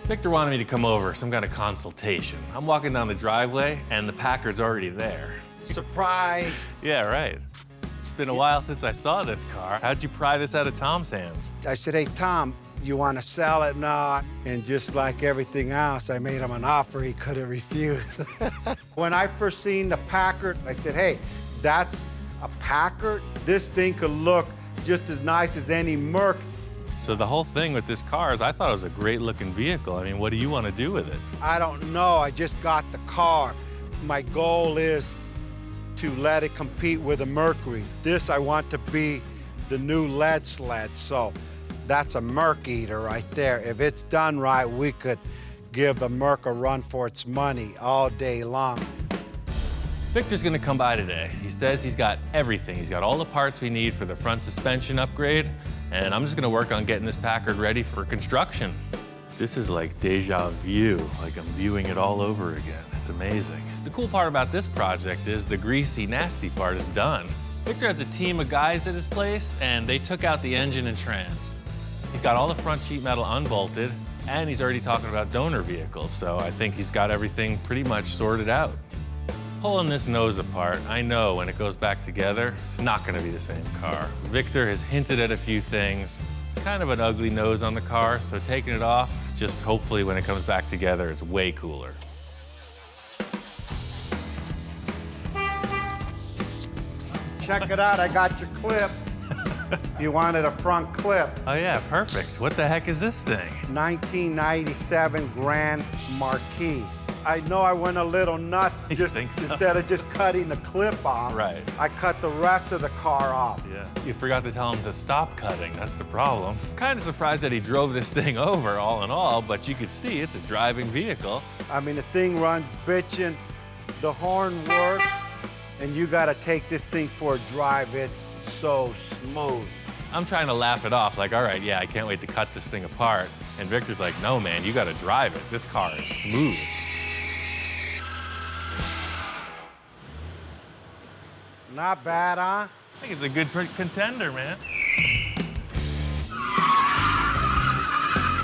Victor wanted me to come over, some kind of consultation. I'm walking down the driveway, and the Packard's already there. Surprise. Yeah, right. It's been a while since I saw this car. How'd you pry this out of Tom's hands? I said, hey, Tom, you want to sell it? No. And just like everything else, I made him an offer he couldn't refuse. When I first seen the Packard, I said, hey, that's a Packard? This thing could look just as nice as any Merc. So the whole thing with this car is I thought it was a great-looking vehicle. I mean, what do you want to do with it? I don't know. I just got the car. My goal is to let it compete with a Mercury. This, I want to be the new lead sled. So that's a Merc eater right there. If it's done right, we could give the Merc a run for its money all day long. Victor's gonna come by today. He says he's got everything. He's got all the parts we need for the front suspension upgrade, and I'm just gonna work on getting this Packard ready for construction. This is like deja vu, like I'm viewing it all over again. It's amazing. The cool part about this project is the greasy, nasty part is done. Victor has a team of guys at his place, and they took out the engine and trans. He's got all the front sheet metal unbolted, and he's already talking about donor vehicles, so I think he's got everything pretty much sorted out. Pulling this nose apart, I know when it goes back together, it's not gonna be the same car. Victor has hinted at a few things. It's kind of an ugly nose on the car, so taking it off, just hopefully when it comes back together, it's way cooler. Check it out, I got your clip. You wanted a front clip. Oh yeah, perfect. What the heck is this thing? 1997 Grand Marquis. I know I went a little nuts. You think so? Instead of just cutting the clip off, Right. I cut the rest of the car off. Yeah. You forgot to tell him to stop cutting. That's the problem. Kind of surprised that he drove this thing over, all in all, but you could see it's a driving vehicle. I mean, the thing runs bitchin', the horn works, and you gotta take this thing for a drive. It's so smooth. I'm trying to laugh it off, like, all right, yeah, I can't wait to cut this thing apart. And Victor's like, no, man, you gotta drive it. This car is smooth. Not bad, huh? I think it's a good contender, man.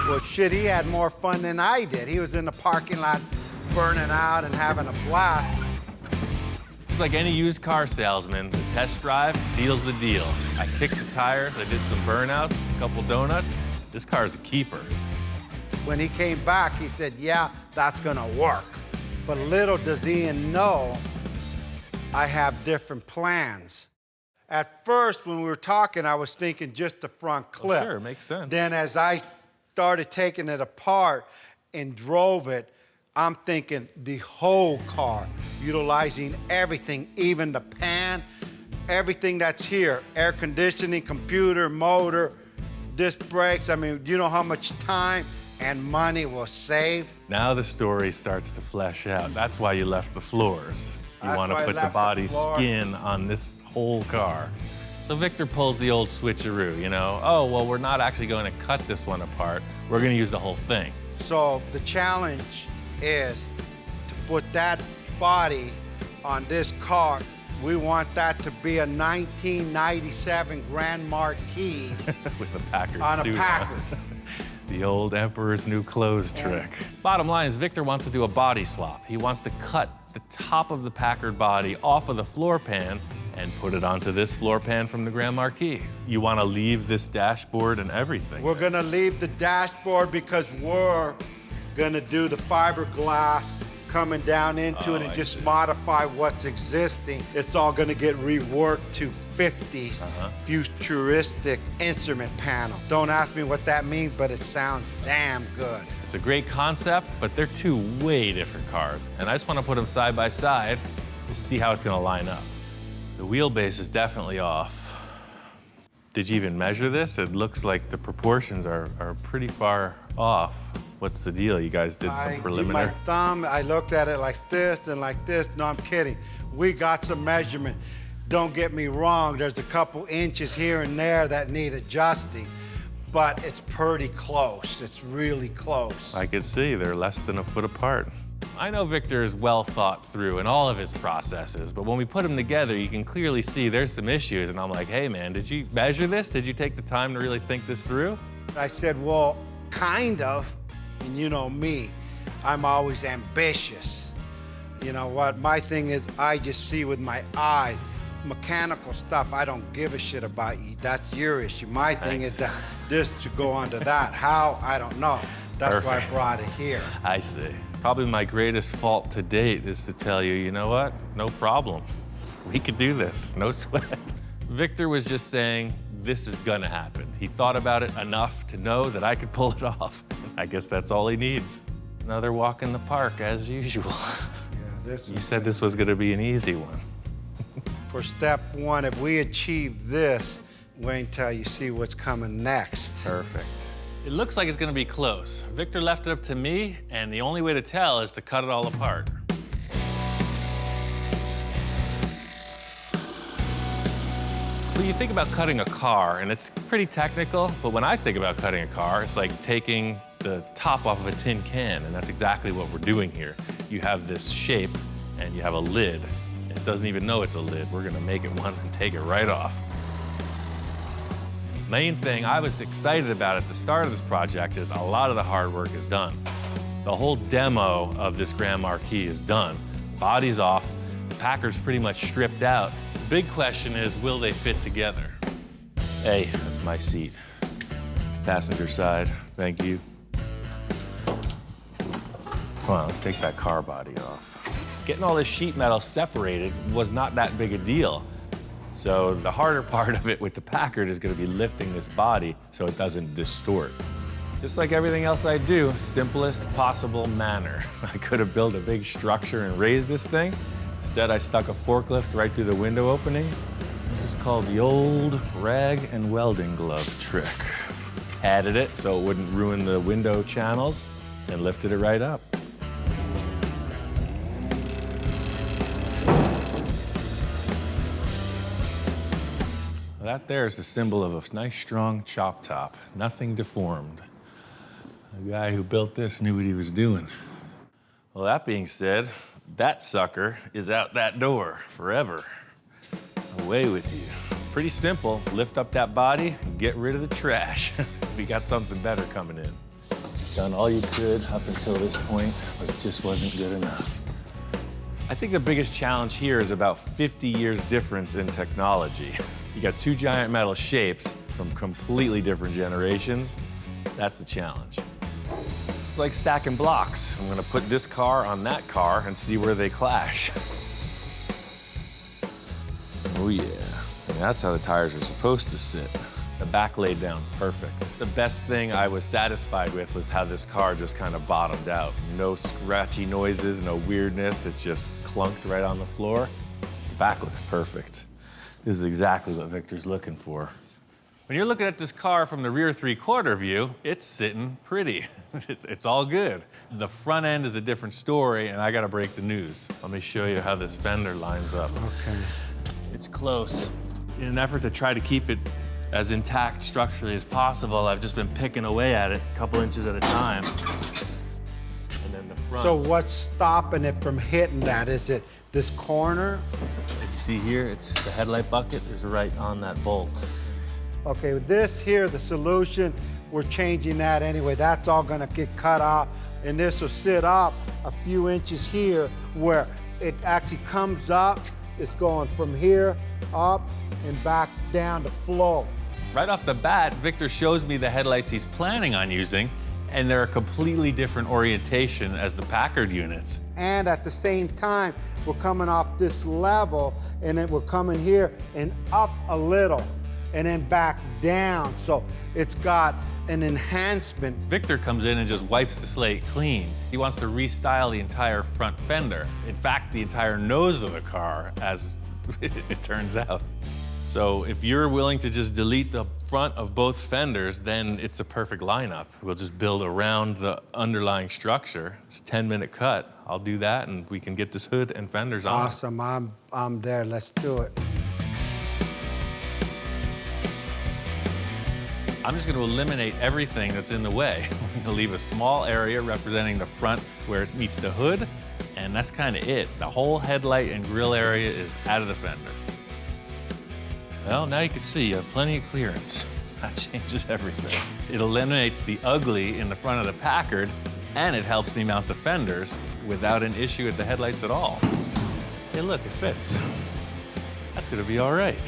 Well, shit, he had more fun than I did. He was in the parking lot burning out and having a blast. It's like any used car salesman, the test drive seals the deal. I kicked the tires, I did some burnouts, a couple donuts. This car's a keeper. When he came back, he said, yeah, that's gonna work. But little does Ian know, I have different plans. At first, when we were talking, I was thinking just the front clip. Oh, sure, makes sense. Then as I started taking it apart and drove it, I'm thinking the whole car, utilizing everything, even the pan, everything that's here, air conditioning, computer, motor, disc brakes. I mean, do you know how much time and money will save? Now the story starts to flesh out. That's why you left the floors. You That's want to why I put the left the body floor. skin on this whole car. So Victor pulls the old switcheroo, you know? Oh, well, we're not actually going to cut this one apart. We're going to use the whole thing. So the challenge is to put that body on this car. We want that to be a 1997 Grand Marquis With a Packard on a suit Packard. The old Emperor's New Clothes trick. Bottom line is Victor wants to do a body swap. He wants to cut the top of the Packard body off of the floor pan and put it onto this floor pan from the Grand Marquis. You want to leave this dashboard and everything. We're gonna leave the dashboard because we're gonna do the fiberglass coming down into it and I just see. modify what's existing. It's all gonna get reworked to 50s futuristic instrument panel. Don't ask me what that means, but it sounds damn good. It's a great concept, but they're two way different cars. And I just want to put them side by side to see how it's going to line up. The wheelbase is definitely off. Did you even measure this? It looks like the proportions are pretty far off. What's the deal? You guys did some I preliminary? my thumb, I looked at it like this and like this. No, I'm kidding. We got some measurement. Don't get me wrong, there's a couple inches here and there that need adjusting, but it's pretty close. It's really close. I could see they're less than a foot apart. I know Victor is well thought through in all of his processes, but when we put them together, you can clearly see there's some issues. And I'm like, hey man, did you measure this? Did you take the time to really think this through? I said, well, kind of. And you know me, I'm always ambitious. You know what? My thing is, I just see with my eyes. Mechanical stuff, I don't give a shit about you. That's your issue. My thing is that this should go onto that. How? I don't know. That's why I brought it here. I see. Probably my greatest fault to date is to tell you, you know what? No problem. We could do this, no sweat. Victor was just saying, this is gonna happen. He thought about it enough to know that I could pull it off. I guess that's all he needs. Another walk in the park, as usual. Yeah, You said this was gonna be an easy one. For step one, if we achieve this, wait until you see what's coming next. Perfect. It looks like it's gonna be close. Victor left it up to me, and the only way to tell is to cut it all apart. So you think about cutting a car, and it's pretty technical, but when I think about cutting a car, it's like taking the top off of a tin can, and that's exactly what we're doing here. You have this shape, and you have a lid. It doesn't even know it's a lid. We're gonna make it one and take it right off. Main thing I was excited about at the start of this project is a lot of the hard work is done. The whole demo of this Grand Marquis is done. Body's off, the Packard's pretty much stripped out. The big question is, will they fit together? Hey, that's my seat. Passenger side, thank you. Come on, let's take that car body off. Getting all this sheet metal separated was not that big a deal. So the harder part of it with the Packard is gonna be lifting this body so it doesn't distort. Just like everything else I do, simplest possible manner. I could have built a big structure and raised this thing. Instead, I stuck a forklift right through the window openings. This is called the old rag and welding glove trick. Added it so it wouldn't ruin the window channels and lifted it right up. That there is the symbol of a nice, strong chop top. Nothing deformed. The guy who built this knew what he was doing. Well, that being said, that sucker is out that door forever. Away with you. Pretty simple. Lift up that body and get rid of the trash. We got something better coming in. Done all you could up until this point, but it just wasn't good enough. I think the biggest challenge here is about 50 years difference in technology. You got two giant metal shapes from completely different generations. That's the challenge. It's like stacking blocks. I'm gonna put this car on that car and see where they clash. Oh yeah, and that's how the tires are supposed to sit. The back laid down perfect. The best thing I was satisfied with was how this car just kind of bottomed out. No scratchy noises, no weirdness. It just clunked right on the floor. The back looks perfect. This is exactly what Victor's looking for. When you're looking at this car from the rear three-quarter view, it's sitting pretty. It's all good. The front end is a different story, and I gotta break the news. Let me show you how this fender lines up. Okay. It's close. In an effort to try to keep it as intact structurally as possible, I've just been picking away at it a couple inches at a time. And then the front. So what's stopping it from hitting that? Is it this corner? You see here, it's the headlight bucket is right on that bolt. Okay, with this here, the solution, we're changing that anyway. That's all gonna get cut off, and this will sit up a few inches here where it actually comes up. It's going from here up and back down to flow. Right off the bat, Victor shows me the headlights he's planning on using, and they're a completely different orientation as the Packard units. And at the same time, we're coming off this level, and then we're coming here and up a little, and then back down. So it's got an enhancement. Victor comes in and just wipes the slate clean. He wants to restyle the entire front fender. In fact, the entire nose of the car, as it turns out. So if you're willing to just delete the front of both fenders, then it's a perfect lineup. We'll just build around the underlying structure. It's a 10-minute cut. I'll do that, and we can get this hood and fenders on. Awesome, I'm there, let's do it. I'm just going to eliminate everything that's in the way. I'm going to leave a small area representing the front where it meets the hood, and that's kind of it. The whole headlight and grille area is out of the fender. Well, now you can see you have plenty of clearance. That changes everything. It eliminates the ugly in the front of the Packard, and it helps me mount the fenders without an issue with the headlights at all. Hey, look, it fits. That's gonna be all right.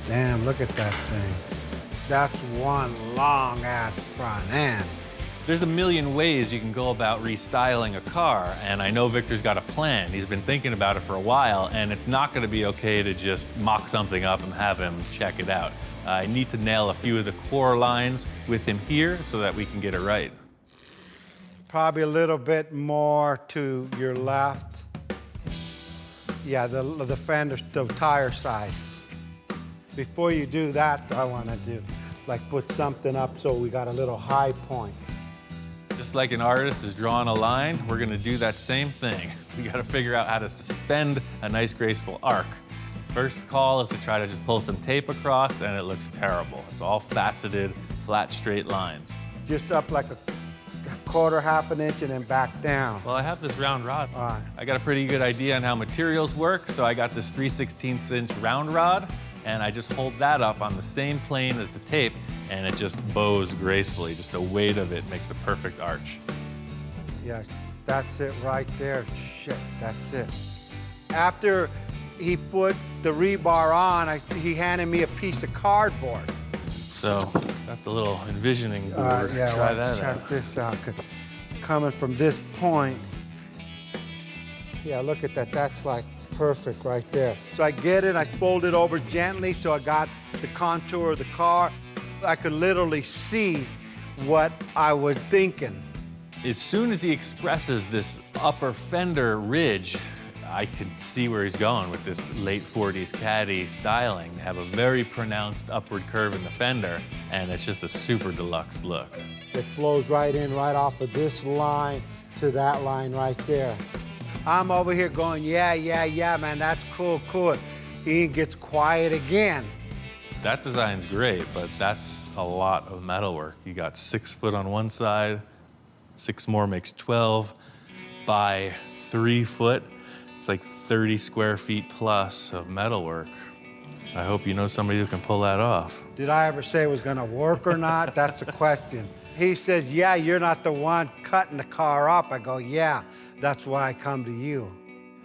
Damn, look at that thing. That's one long-ass front end. There's a million ways you can go about restyling a car, and I know Victor's got a plan. He's been thinking about it for a while, and it's not gonna be okay to just mock something up and have him check it out. I need to nail a few of the core lines with him here so that we can get it right. Probably a little bit more to your left. Yeah, the fender, the tire size. Before you do that, I want to do, like put something up so we got a little high point. Just like an artist is drawing a line, we're gonna do that same thing. We gotta figure out how to suspend a nice graceful arc. First call is to try to just pull some tape across, and it looks terrible. It's all faceted, flat, straight lines. Just up like a quarter, half an inch, and then back down. Well, I have this round rod. All right. I got a pretty good idea on how materials work, so I got this 3/16 inch round rod, and I just hold that up on the same plane as the tape, and it just bows gracefully. Just the weight of it makes a perfect arch. Yeah, that's it right there. Shit, that's it. After he put the rebar on, he handed me a piece of cardboard. So, got the little envisioning board. Yeah, Try well, that check out. this out. Coming from this point, yeah, look at that. That's like perfect right there. So I get it, I fold it over gently so I got the contour of the car. I could literally see what I was thinking. As soon as he expresses this upper fender ridge, I can see where he's going with this late 40s Caddy styling. They have a very pronounced upward curve in the fender, and it's just a super deluxe look. It flows right in, right off of this line to that line right there. I'm over here going, yeah, man, that's cool. Ian gets quiet again. That design's great, but that's a lot of metalwork. You got 6 foot on one side, 6 more makes 12, by 3 foot. It's like 30 square feet plus of metalwork. I hope you know somebody who can pull that off. Did I ever say it was gonna work or not? That's a question. He says, yeah, you're not the one cutting the car up. I go, yeah, that's why I come to you.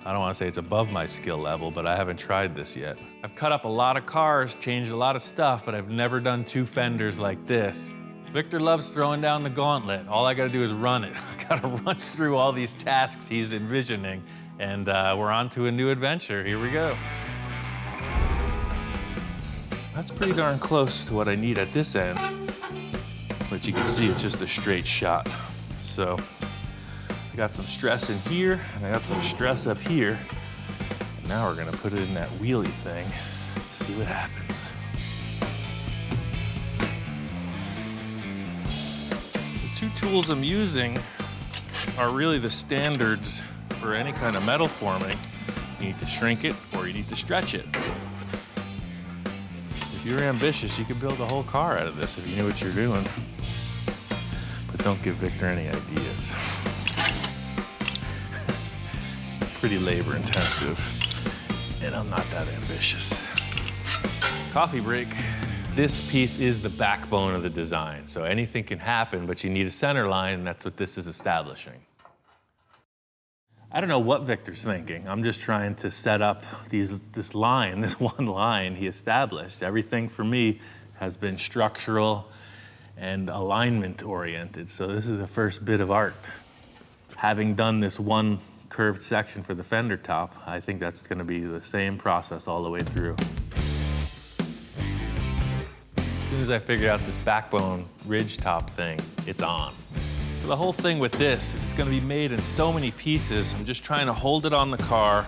I don't want to say it's above my skill level, but I haven't tried this yet. I've cut up a lot of cars, changed a lot of stuff, but I've never done 2 fenders like this. Victor loves throwing down the gauntlet. All I gotta do is run it. I gotta run through all these tasks he's envisioning, and we're on to a new adventure. Here we go. That's pretty darn close to what I need at this end, but you can see it's just a straight shot. So I got some stress in here, and I got some stress up here. And now we're gonna put it in that wheelie thing and see what happens. The 2 tools I'm using are really the standards for any kind of metal forming. You need to shrink it or you need to stretch it. If you're ambitious, you could build a whole car out of this if you knew what you're doing. But don't give Victor any ideas. It's pretty labor intensive, and I'm not that ambitious. Coffee break. This piece is the backbone of the design, so anything can happen, but you need a center line, and that's what this is establishing. I don't know what Victor's thinking. I'm just trying to set up this line, this one line he established. Everything for me has been structural and alignment oriented, so this is the first bit of art. Having done this one curved section for the fender top, I think that's gonna be the same process all the way through. As soon as I figured out this backbone ridge top thing, it's on. So the whole thing with this is it's gonna be made in so many pieces. I'm just trying to hold it on the car.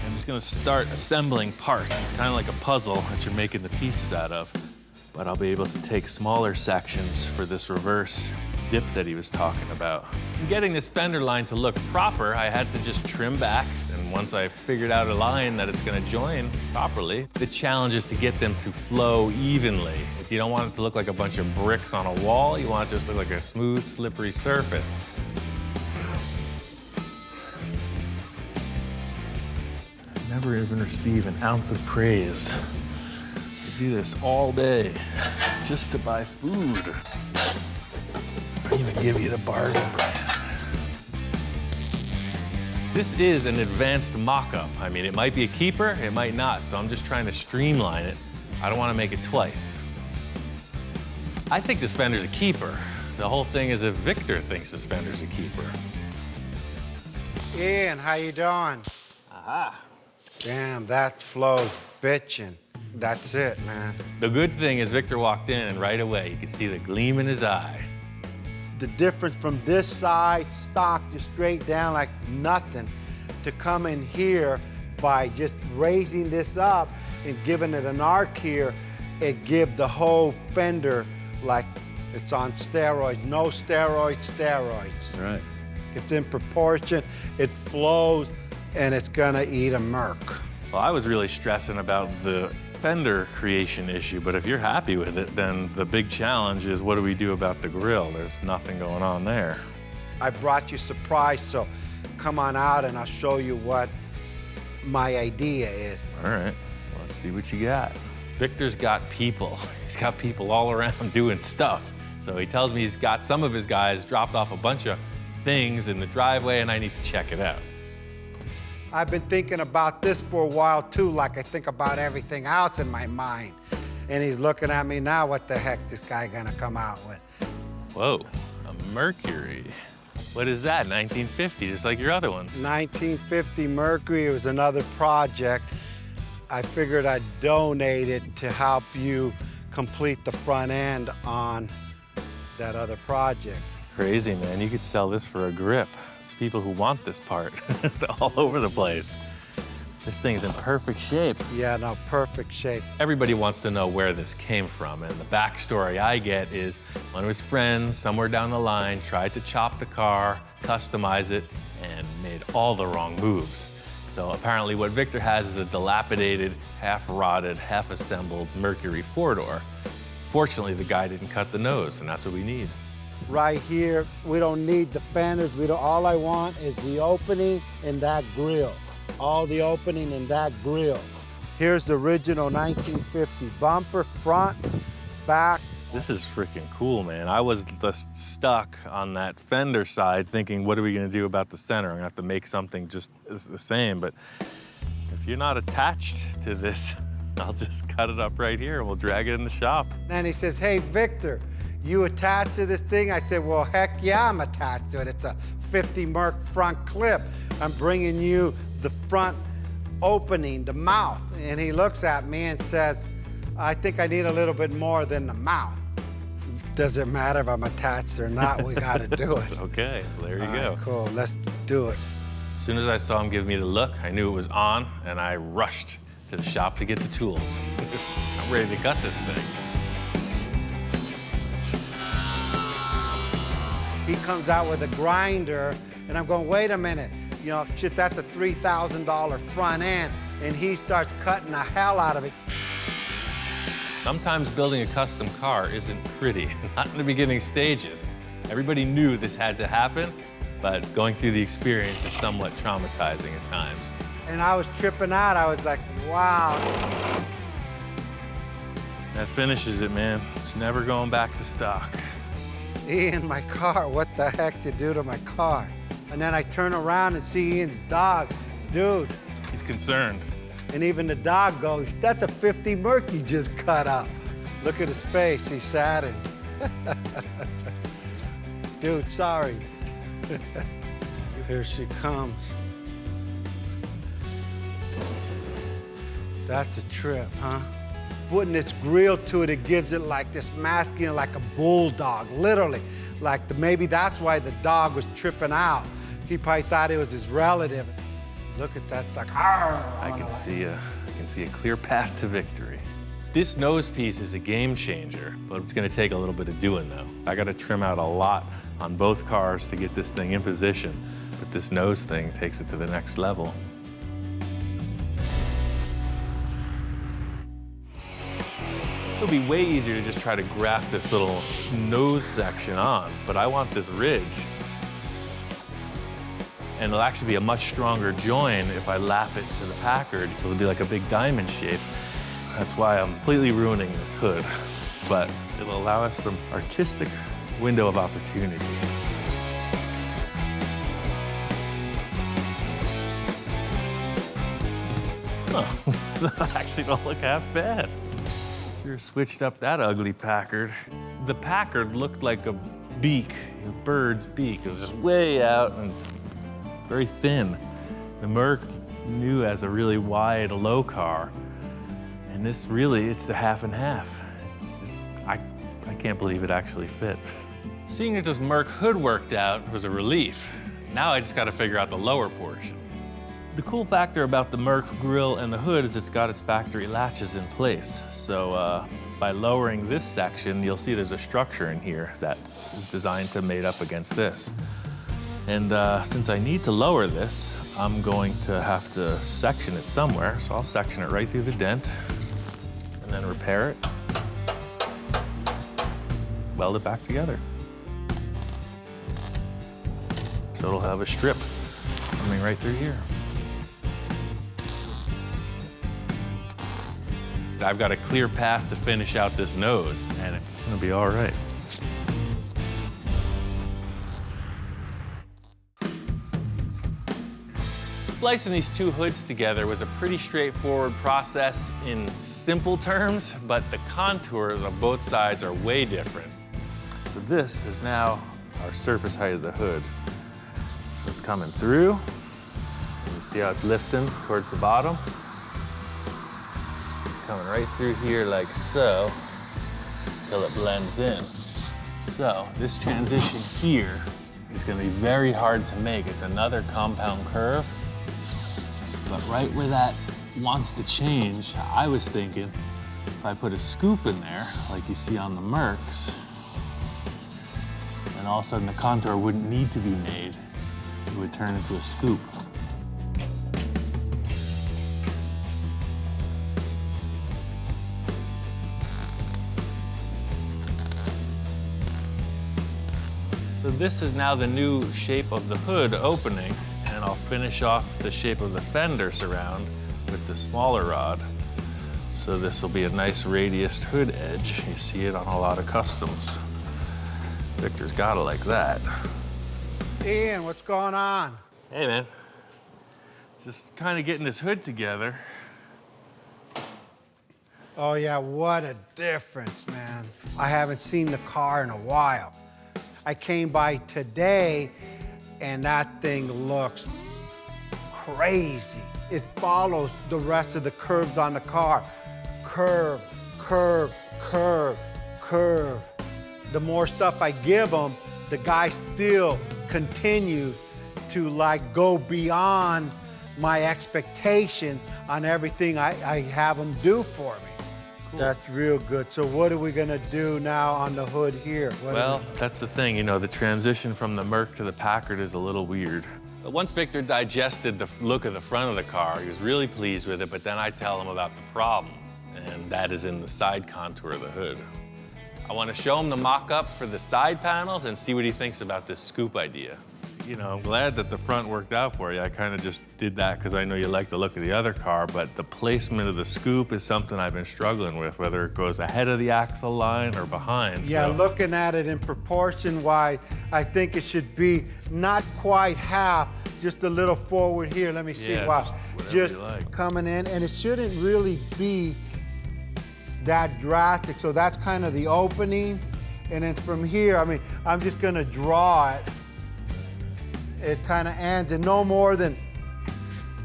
I'm just gonna start assembling parts. It's kind of like a puzzle that you're making the pieces out of. But I'll be able to take smaller sections for this reverse dip that he was talking about. In getting this fender line to look proper, I had to just trim back, and once I figured out a line that it's gonna join properly, the challenge is to get them to flow evenly. If you don't want it to look like a bunch of bricks on a wall, you want it to just look like a smooth, slippery surface. I never even receive an ounce of praise. I do this all day. just to buy food. I even give you the bargain brand. This is an advanced mock-up. I mean, it might be a keeper, it might not, so I'm just trying to streamline it. I don't want to make it twice. I think this fender's a keeper. The whole thing is if Victor thinks this fender's a keeper. Ian, how you doing? Aha. Damn, that flow's bitching. That's it, man. The good thing is Victor walked in and right away you could see the gleam in his eye. The difference from this side, stock just straight down like nothing, to come in here by just raising this up and giving it an arc here, it give the whole fender like it's on steroids. No steroids, steroids. Right. It's in proportion, it flows, and it's gonna eat a Merc. Well, I was really stressing about the fender creation issue, but if you're happy with it, then the big challenge is what do we do about the grill? There's nothing going on there. I brought you surprise, so come on out and I'll show you what my idea is. All right, let's see what you got. Victor's got people. He's got people all around doing stuff. So he tells me he's got some of his guys dropped off a bunch of things in the driveway and I need to check it out. I've been thinking about this for a while too, like I think about everything else in my mind. And he's looking at me now, what the heck this guy gonna come out with? Whoa, a Mercury. What is that, 1950, just like your other ones? 1950 Mercury, it was another project. I figured I'd donate it to help you complete the front end on that other project. Crazy, man, you could sell this for a grip. It's people who want this part all over the place. This thing's in perfect shape. Yeah, no, perfect shape. Everybody wants to know where this came from, and the backstory I get is one of his friends somewhere down the line tried to chop the car, customize it, and made all the wrong moves. So apparently what Victor has is a dilapidated, half-rotted, half-assembled Mercury four-door. Fortunately, the guy didn't cut the nose, and that's what we need. Right here, we don't need the fenders. All I want is the opening in that grill. All the opening in that grill. Here's the original 1950 bumper, front, back. This is freaking cool, man. I was just stuck on that fender side thinking, what are we gonna do about the center? I'm gonna have to make something just the same, but if you're not attached to this, I'll just cut it up right here and we'll drag it in the shop. And he says, hey, Victor, you attached to this thing? I said, well, heck yeah, I'm attached to it. It's a 50 Merc front clip. I'm bringing you the front opening, the mouth. And he looks at me and says, I think I need a little bit more than the mouth. Doesn't matter if I'm attached or not, we gotta do it. Okay, there you All go. right, cool, let's do it. As soon as I saw him give me the look, I knew it was on, and I rushed to the shop to get the tools. I'm ready to cut this thing. He comes out with a grinder, and I'm going, wait a minute. You know, shit, that's a $3,000 front end, and he starts cutting the hell out of it. Sometimes building a custom car isn't pretty, not in the beginning stages. Everybody knew this had to happen, but going through the experience is somewhat traumatizing at times. And I was tripping out. I was like, wow. That finishes it, man. It's never going back to stock. Ian, my car, what the heck to do to my car? And then I turn around and see Ian's dog. Dude. He's concerned. And even the dog goes, that's a 50 Merc you just cut up. Look at his face, he's saddened. Dude, sorry. Here she comes. That's a trip, huh? Putting this grill to it, it gives it like this masculine, like a bulldog, literally. Like maybe that's why the dog was tripping out. He probably thought it was his relative. Look at that, it's like, I can see a clear path to victory. This nose piece is a game changer, but it's gonna take a little bit of doing though. I gotta trim out a lot on both cars to get this thing in position, but this nose thing takes it to the next level. It would be way easier to just try to graft this little nose section on, but I want this ridge. And it'll actually be a much stronger join if I lap it to the Packard, so it'll be like a big diamond shape. That's why I'm completely ruining this hood, but It'll allow us some artistic window of opportunity. Oh, actually don't look half bad. Sure switched up that ugly Packard. The Packard looked like a beak, a bird's beak. It was just way out and it's very thin. The Merc new as a really wide, low car. And this really, it's a half and half. It's just, I can't believe it actually fit. Seeing that this Merc hood worked out was a relief. Now I just got to figure out the lower portion. The cool factor about the Merc grille and the hood is it's got its factory latches in place. So by lowering this section, you'll see there's a structure in here that is designed to mate up against this. And since I need to lower this, I'm going to have to section it somewhere. So I'll section it right through the dent and then repair it, weld it back together. So it'll have a strip coming right through here. I've got a clear path to finish out this nose, and it's gonna be all right. Splicing these two hoods together was a pretty straightforward process in simple terms, but the contours of both sides are way different. So this is now our surface height of the hood. So it's coming through. You see how it's lifting towards the bottom? Coming right through here like so, till it blends in. So this transition here is gonna be very hard to make. It's another compound curve, but right where that wants to change, I was thinking if I put a scoop in there, like you see on the Mercs, then all of a sudden the contour wouldn't need to be made. It would turn into a scoop. So this is now the new shape of the hood opening, and I'll finish off the shape of the fender surround with the smaller rod. So this will be a nice radiused hood edge. You see it on a lot of customs. Victor's got it like that. Ian, what's going on? Hey man, just kind of getting this hood together. Oh yeah, what a difference, man. I haven't seen the car in a while. I came by today and that thing looks crazy. It follows the rest of the curves on the car. Curve, curve, curve, curve. The more stuff I give them, the guy still continues to like go beyond my expectation on everything I have them do for me. Cool. That's real good. So what are we gonna do now on the hood here? Well, that's the thing, you know, the transition from the Merc to the Packard is a little weird. But once Victor digested the look of the front of the car, he was really pleased with it, but then I tell him about the problem, and that is in the side contour of the hood. I want to show him the mock-up for the side panels and see what he thinks about this scoop idea. You know, I'm glad that the front worked out for you. I kind of just did that because I know you like the look of the other car, but the placement of the scoop is something I've been struggling with, whether it goes ahead of the axle line or behind. Yeah, so. Looking at it in proportion-wise, I think it should be not quite half, just a little forward here. Let me see. Yeah, Wow. just like. Coming in, and it shouldn't really be that drastic. So that's kind of the opening. And then from here, I mean, I'm just gonna draw it. It kind of ends in no more than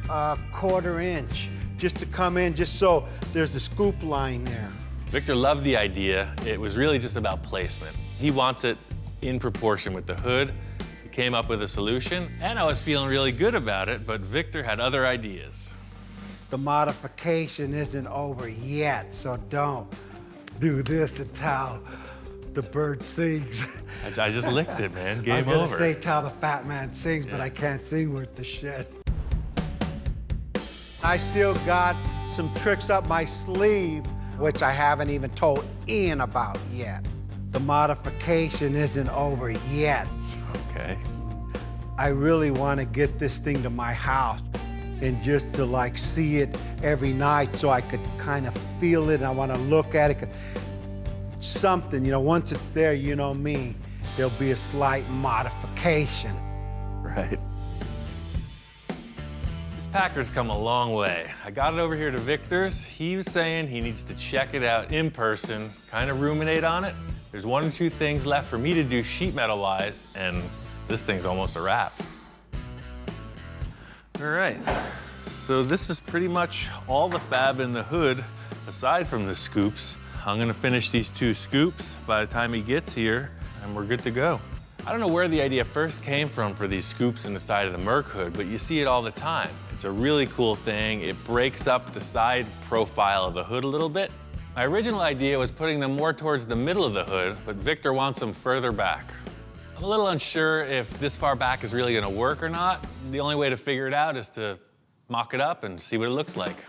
a 1/4 inch, just to come in, just so there's the scoop line there. Victor loved the idea. It was really just about placement. He wants it in proportion with the hood. He came up with a solution, and I was feeling really good about it, but Victor had other ideas. The modification isn't over yet, so don't do this until the bird sings. I just licked it, man. Game I was gonna over. say tell the fat man sings, but I can't sing worth the shit. I still got some tricks up my sleeve, which I haven't even told Ian about yet. The modification isn't over yet. Okay. I really want to get this thing to my house and just to like see it every night so I could kind of feel it and I want to look at it. something, you know, once it's there, you know me, there'll be a slight modification. Right. This Packard's come a long way. I got it over here to Victor's. He was saying he needs to check it out in person, kind of ruminate on it. There's 1 or 2 things left for me to do sheet metal-wise, and this thing's almost a wrap. All right, so this is pretty much all the fab in the hood, aside from the scoops. I'm gonna finish these 2 scoops by the time he gets here, and we're good to go. I don't know where the idea first came from for these scoops in the side of the Merc hood, but you see it all the time. It's a really cool thing. It breaks up the side profile of the hood a little bit. My original idea was putting them more towards the middle of the hood, but Victor wants them further back. I'm a little unsure if this far back is really gonna work or not. The only way to figure it out is to mock it up and see what it looks like.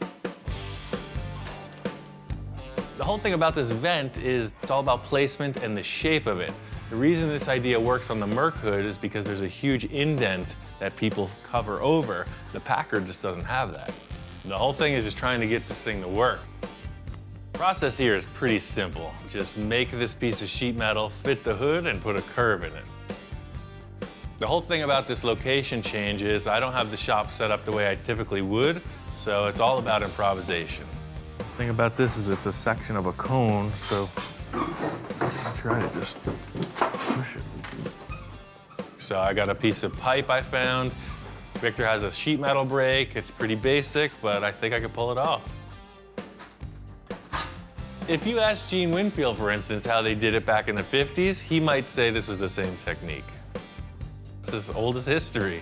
The whole thing about this vent is it's all about placement and the shape of it. The reason this idea works on the Merc hood is because there's a huge indent that people cover over. The Packard just doesn't have that. The whole thing is just trying to get this thing to work. The process here is pretty simple. Just make this piece of sheet metal fit the hood and put a curve in it. The whole thing about this location change is I don't have the shop set up the way I typically would, so it's all about improvisation. The thing about this is it's a section of a cone, so I'll try to just push it. So I got a piece of pipe I found. Victor has a sheet metal brake. It's pretty basic, but I think I could pull it off. If you ask Gene Winfield, for instance, how they did it back in the 50s, he might say this was the same technique. It's as old as history.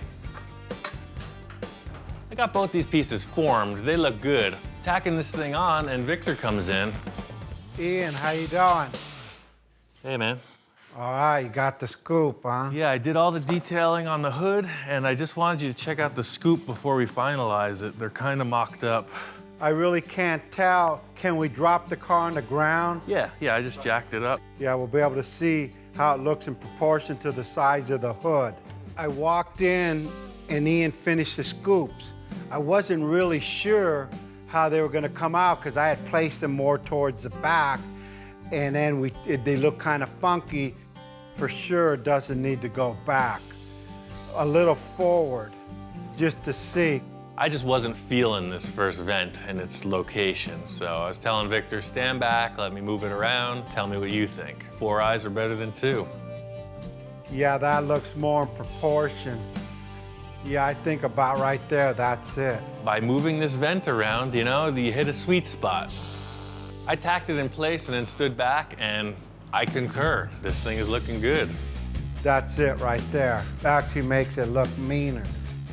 I got both these pieces formed. They look good. Tacking this thing on, and Victor comes in. Ian, how you doing? Hey, man. All right, you got the scoop, huh? Yeah, I did all the detailing on the hood, and I just wanted you to check out the scoop before we finalize it. They're kind of mocked up. I really can't tell. Can we drop the car on the ground? Yeah, I just jacked it up. Yeah, we'll be able to see how it looks in proportion to the size of the hood. I walked in and Ian finished the scoops. I wasn't really sure how they were gonna come out because I had placed them more towards the back, and then they look kind of funky. For sure, it doesn't need to go back. A little forward, just to see. I just wasn't feeling this first vent and its location, so I was telling Victor, stand back, let me move it around, tell me what you think. 4 eyes are better than 2. Yeah, that looks more in proportion. Yeah, I think about right there, that's it. By moving this vent around, you know, you hit a sweet spot. I tacked it in place and then stood back, and I concur. This thing is looking good. That's it right there. Actually makes it look meaner.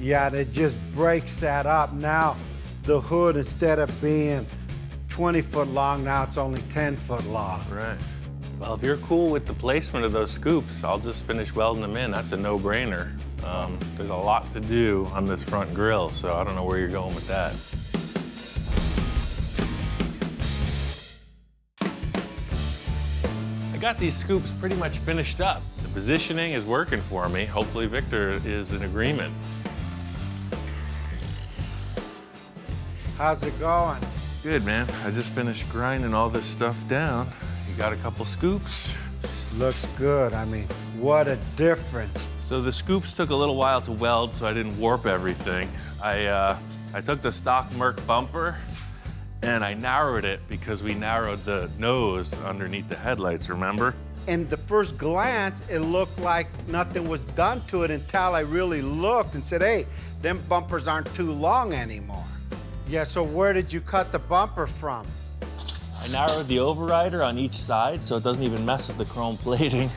Yeah, it just breaks that up. Now, the hood, instead of being 20 foot long, now it's only 10 foot long. Right. Well, if you're cool with the placement of those scoops, I'll just finish welding them in. That's a no-brainer. There's a lot to do on this front grille, so I don't know where you're going with that. I got these scoops pretty much finished up. The positioning is working for me. Hopefully Victor is in agreement. How's it going? Good, man. I just finished grinding all this stuff down. You got a couple scoops. Looks good. I mean, what a difference. So the scoops took a little while to weld, so I didn't warp everything. I took the stock Merc bumper and I narrowed it because we narrowed the nose underneath the headlights, remember? In the first glance, it looked like nothing was done to it until I really looked and said, hey, them bumpers aren't too long anymore. Yeah, so where did you cut the bumper from? I narrowed the overrider on each side so it doesn't even mess with the chrome plating.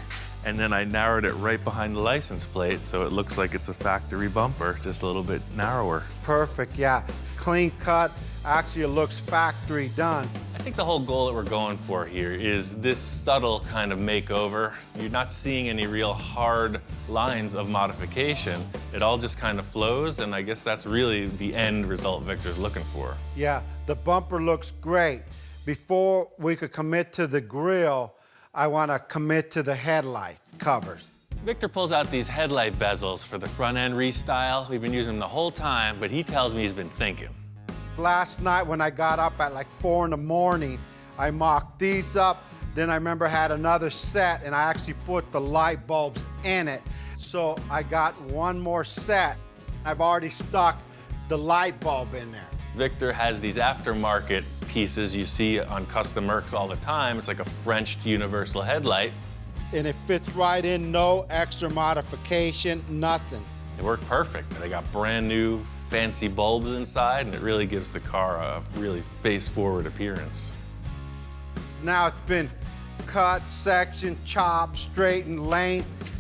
And then I narrowed it right behind the license plate so it looks like it's a factory bumper, just a little bit narrower. Perfect, yeah. Clean cut. Actually, it looks factory done. I think the whole goal that we're going for here is this subtle kind of makeover. You're not seeing any real hard lines of modification. It all just kind of flows, and I guess that's really the end result Victor's looking for. Yeah, the bumper looks great. Before we could commit to the grille, I want to commit to the headlight covers. Victor pulls out these headlight bezels for the front end restyle. We've been using them the whole time, but he tells me he's been thinking. Last night when I got up at like 4 in the morning, I mocked these up. Then I remember I had another set and I actually put the light bulbs in it. So I got one more set. I've already stuck the light bulb in there. Victor has these aftermarket pieces you see on custom Mercs all the time. It's like a Frenched universal headlight. And it fits right in, no extra modification, nothing. They work perfect. They got brand new fancy bulbs inside, and it really gives the car a really face-forward appearance. Now it's been cut, sectioned, chopped, straightened, length,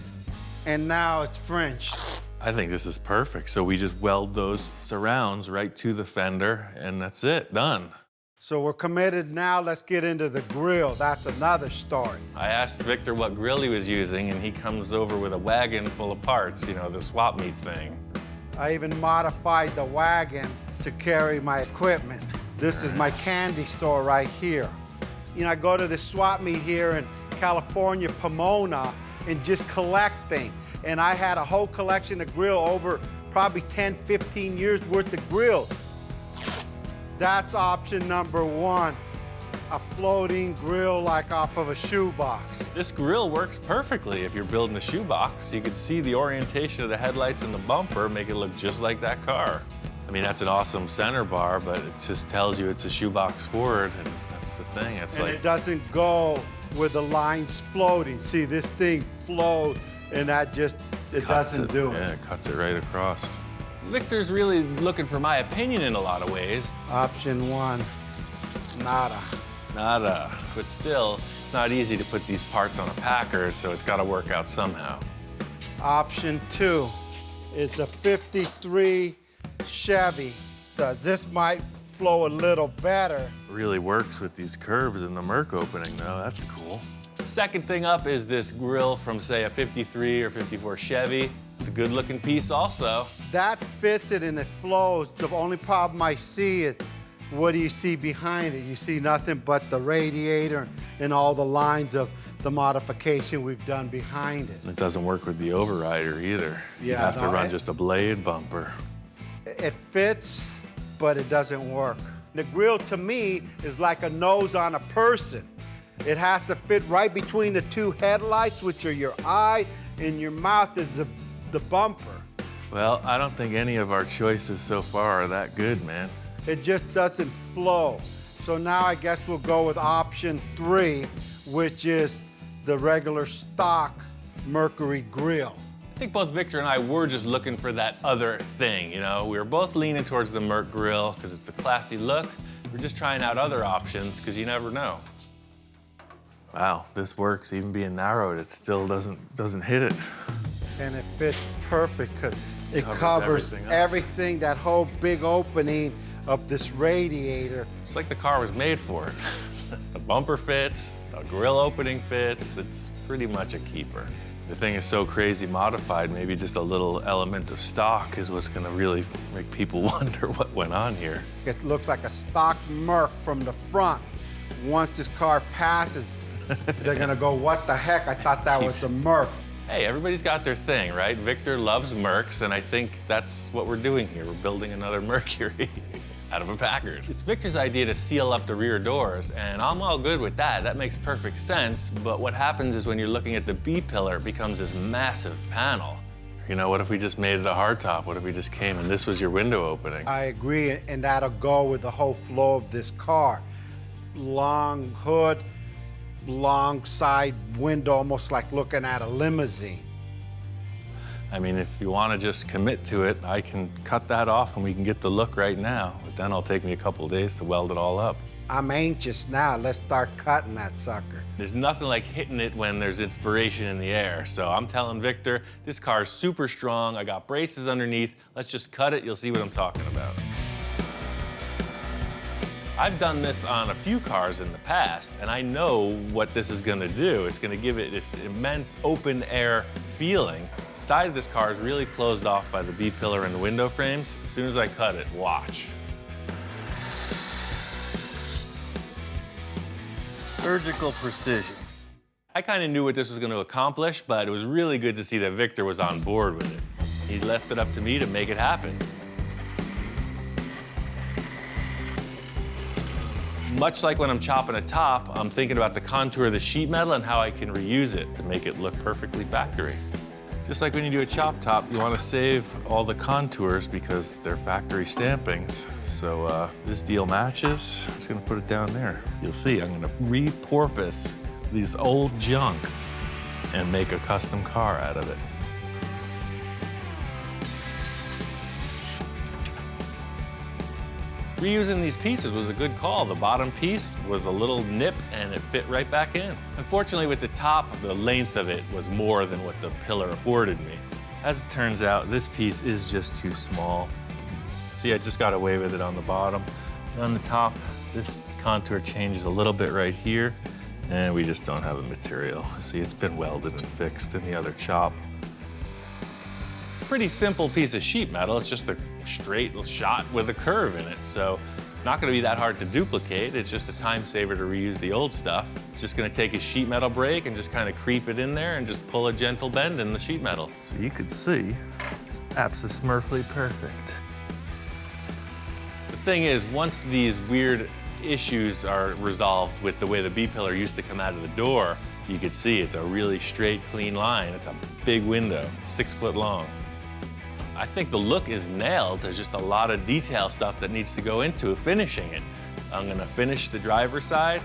and now it's French. I think this is perfect. So we just weld those surrounds right to the fender, and that's it, done. So we're committed now, let's get into the grill. That's another story. I asked Victor what grill he was using, and he comes over with a wagon full of parts, you know, the swap meet thing. I even modified the wagon to carry my equipment. This is my candy store right here. You know, I go to the swap meet here in California, Pomona, and just collect things. And I had a whole collection of grill over probably 10, 15 years worth of grill. That's option number one, a floating grill like off of a shoebox. This grill works perfectly if you're building a shoebox. You can see the orientation of the headlights and the bumper, make it look just like that car. I mean, that's an awesome center bar, but it just tells you it's a shoebox forward, and that's the thing. It's and it doesn't go with the lines floating. See, this thing flows, and that just, it doesn't do it. Yeah, it cuts it right across. Victor's really looking for my opinion in a lot of ways. Option one, nada. Nada. But still, it's not easy to put these parts on a packer, so it's got to work out somehow. Option two, it's a 53 Chevy. This might flow a little better. Really works with these curves in the Merc opening, though. That's cool. Second thing up is this grill from, say, a 53 or 54 Chevy. It's a good-looking piece also. That fits it and it flows. The only problem I see is, what do you see behind it? You see nothing but the radiator and all the lines of the modification we've done behind it. It doesn't work with the overrider either. You have to run just a blade bumper. It fits, but it doesn't work. The grill, to me, is like a nose on a person. It has to fit right between the two headlights, which are your eye, and your mouth is the bumper. Well, I don't think any of our choices so far are that good, man. It just doesn't flow. So now I guess we'll go with option three, which is the regular stock Mercury grill. I think both Victor and I were just looking for that other thing, you know? We were both leaning towards the Merc grill because it's a classy look. We're just trying out other options because you never know. Wow, this works. Even being narrowed, it still doesn't hit it. And it fits perfect because it covers everything, that whole big opening of this radiator. It's like the car was made for it. The bumper fits, the grill opening fits. It's pretty much a keeper. The thing is so crazy modified, maybe just a little element of stock is what's gonna really make people wonder what went on here. It looks like a stock Merc from the front. Once this car passes, they're gonna go, what the heck? I thought that was a Merc. Hey, everybody's got their thing, right? Victor loves Mercs, and I think that's what we're doing here. We're building another Mercury out of a Packard. It's Victor's idea to seal up the rear doors, and I'm all good with that. That makes perfect sense, but what happens is when you're looking at the B-pillar, it becomes this massive panel. You know, what if we just made it a hardtop? What if we just came and this was your window opening? I agree, and that'll go with the whole flow of this car. Long hood, long side window, almost like looking at a limousine. I mean, if you want to just commit to it, I can cut that off and we can get the look right now, but then it'll take me a couple of days to weld it all up. I'm anxious now. Let's start cutting that sucker. There's nothing like hitting it when there's inspiration in the air. So I'm telling Victor, this car is super strong. I got braces underneath. Let's just cut it. You'll see what I'm talking about. I've done this on a few cars in the past, and I know what this is gonna do. It's gonna give it this immense open air feeling. The side of this car is really closed off by the B-pillar and the window frames. As soon as I cut it, watch. Surgical precision. I kind of knew what this was going to accomplish, but it was really good to see that Victor was on board with it. He left it up to me to make it happen. Much like when I'm chopping a top, I'm thinking about the contour of the sheet metal and how I can reuse it to make it look perfectly factory. Just like when you do a chop top, you want to save all the contours because they're factory stampings. So this deal matches. I'm just gonna put it down there. You'll see, I'm gonna repurpose this old junk and make a custom car out of it. Reusing these pieces was a good call. The bottom piece was a little nip and it fit right back in. Unfortunately, with the top, the length of it was more than what the pillar afforded me. As it turns out, this piece is just too small. See, I just got away with it on the bottom. And on the top, this contour changes a little bit right here, and we just don't have the material. See, it's been welded and fixed in the other chop. It's a pretty simple piece of sheet metal. It's just a straight shot with a curve in it. So it's not gonna be that hard to duplicate. It's just a time saver to reuse the old stuff. It's just gonna take a sheet metal brake and just kind of creep it in there and just pull a gentle bend in the sheet metal. So you could see, it's abso-smurfly perfect. The thing is, once these weird issues are resolved with the way the B-pillar used to come out of the door, you could see it's a really straight, clean line. It's a big window, 6 foot long. I think the look is nailed. There's just a lot of detail stuff that needs to go into finishing it. I'm gonna finish the driver's side,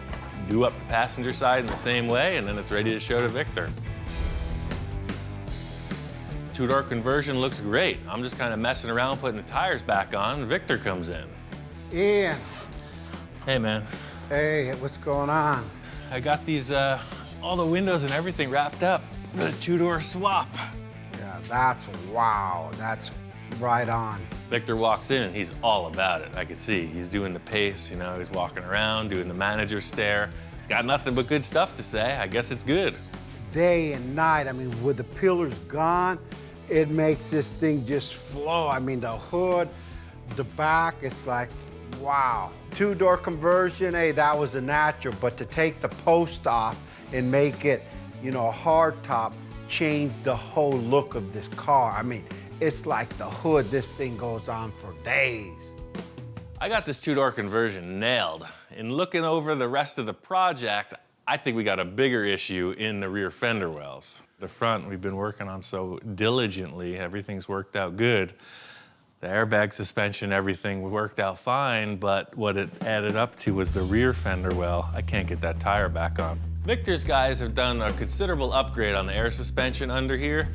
do up the passenger side in the same way, and then it's ready to show to Victor. Two-door conversion looks great. I'm just kind of messing around putting the tires back on, and Victor comes in. Ian. Hey, man. Hey, what's going on? I got these, all the windows and everything wrapped up for the two-door swap. Yeah, that's wow. That's right on. Victor walks in and he's all about it. I could see he's doing the pace, you know, he's walking around, doing the manager stare. He's got nothing but good stuff to say. I guess it's good. Day and night, I mean, with the pillars gone, it makes this thing just flow. I mean, the hood, the back, it's like, wow. Two-door conversion, hey, that was a natural, but to take the post off and make it, you know, a hard top, changed the whole look of this car. I mean, it's like the hood, this thing goes on for days. I got this two-door conversion nailed. In looking over the rest of the project, I think we got a bigger issue in the rear fender wells. The front, we've been working on so diligently, everything's worked out good. The airbag suspension, everything worked out fine, but what it added up to was the rear fender well. I can't get that tire back on. Victor's guys have done a considerable upgrade on the air suspension under here.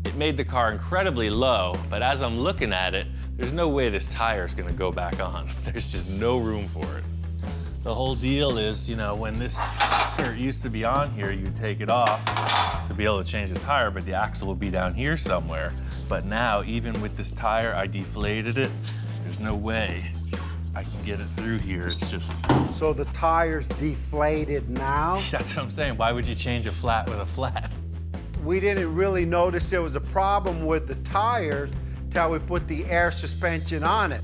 It made the car incredibly low, but as I'm looking at it, there's no way this tire is gonna go back on. There's just no room for it. The whole deal is, you know, when this skirt used to be on here, you take it off to be able to change the tire, but the axle will be down here somewhere. But now, even with this tire, I deflated it. There's no way I can get it through here. It's just... So the tire's deflated now? That's what I'm saying. Why would you change a flat with a flat? We didn't really notice there was a problem with the tires till we put the air suspension on it.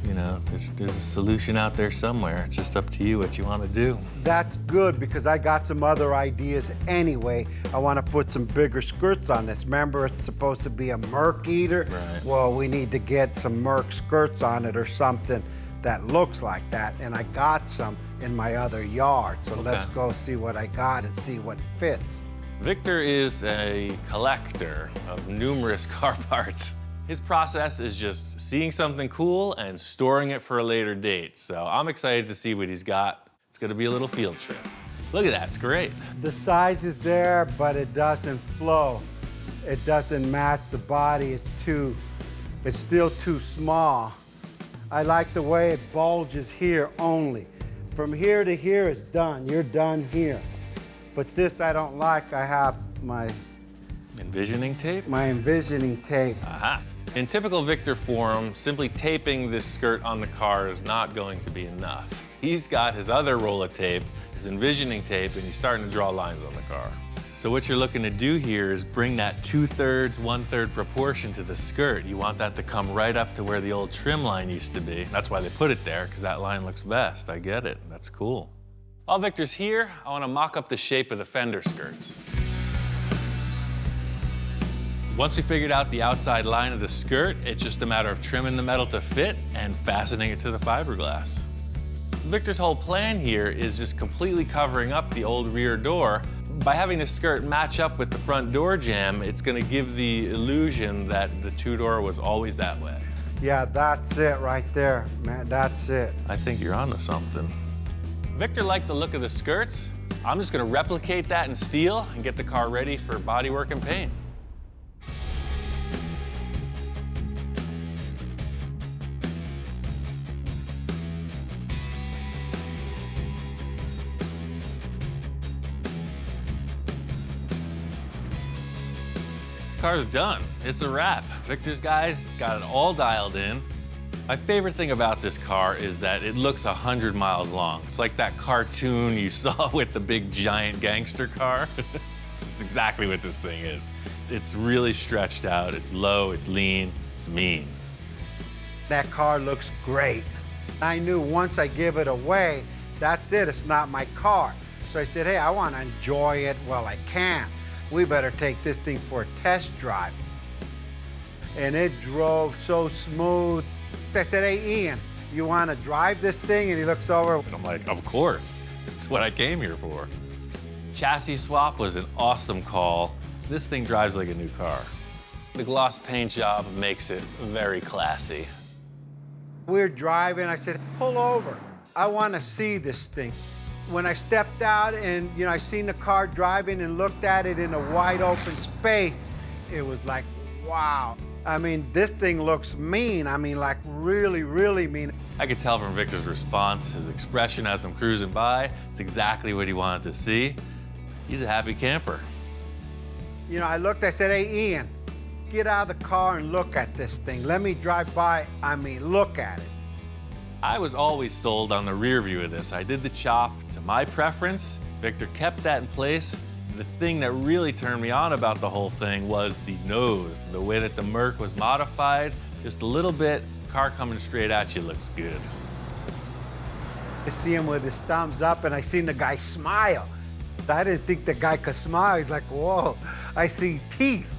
You know, there's a solution out there somewhere. It's just up to you what you want to do. That's good, because I got some other ideas anyway. I want to put some bigger skirts on this. Remember, it's supposed to be a Merc eater? Right. Well, we need to get some Merc skirts on it or something that looks like that. And I got some in my other yard. So let's go see what I got and see what fits. Victor is a collector of numerous car parts. His process is just seeing something cool and storing it for a later date. So I'm excited to see what he's got. It's gonna be a little field trip. Look at that, it's great. The size is there, but it doesn't flow. It doesn't match the body. It's still too small. I like the way it bulges here only. From here to here, it's done. You're done here. But this I don't like. I have my Envisioning tape? envisioning tape. Aha. In typical Victor form, simply taping this skirt on the car is not going to be enough. He's got his other roll of tape, his envisioning tape, and he's starting to draw lines on the car. So what you're looking to do here is bring that 2/3, 1/3 proportion to the skirt. You want that to come right up to where the old trim line used to be. That's why they put it there, because that line looks best. I get it. That's cool. While Victor's here, I want to mock up the shape of the fender skirts. Once we figured out the outside line of the skirt, it's just a matter of trimming the metal to fit and fastening it to the fiberglass. Victor's whole plan here is just completely covering up the old rear door. By having the skirt match up with the front door jamb, it's gonna give the illusion that the two-door was always that way. Yeah, that's it right there, man, that's it. I think you're onto something. Victor liked the look of the skirts. I'm just gonna replicate that in steel and get the car ready for bodywork and paint. This car's done. It's a wrap. Victor's guys got it all dialed in. My favorite thing about this car is that it looks 100 miles long. It's like that cartoon you saw with the big giant gangster car. It's exactly what this thing is. It's really stretched out. It's low, it's lean, it's mean. That car looks great. I knew once I give it away, that's it, it's not my car. So I said, hey, I want to enjoy it while I can. We better take this thing for a test drive. And it drove so smooth. I said, hey, Ian, you want to drive this thing? And he looks over. And I'm like, of course. It's what I came here for. Chassis swap was an awesome call. This thing drives like a new car. The gloss paint job makes it very classy. We're driving. I said, pull over. I want to see this thing. When I stepped out and, I seen the car driving and looked at it in a wide open space, it was like, wow. I mean, this thing looks mean. I mean, like really, really mean. I could tell from Victor's response, his expression as I'm cruising by, it's exactly what he wanted to see. He's a happy camper. I looked, I said, hey, Ian, get out of the car and look at this thing. Let me drive by. I mean, look at it. I was always sold on the rear view of this. I did the chop to my preference. Victor kept that in place. The thing that really turned me on about the whole thing was the nose. The way that the Merc was modified, just a little bit, car coming straight at you looks good. I see him with his thumbs up and I seen the guy smile. I didn't think the guy could smile. He's like, whoa, I see teeth.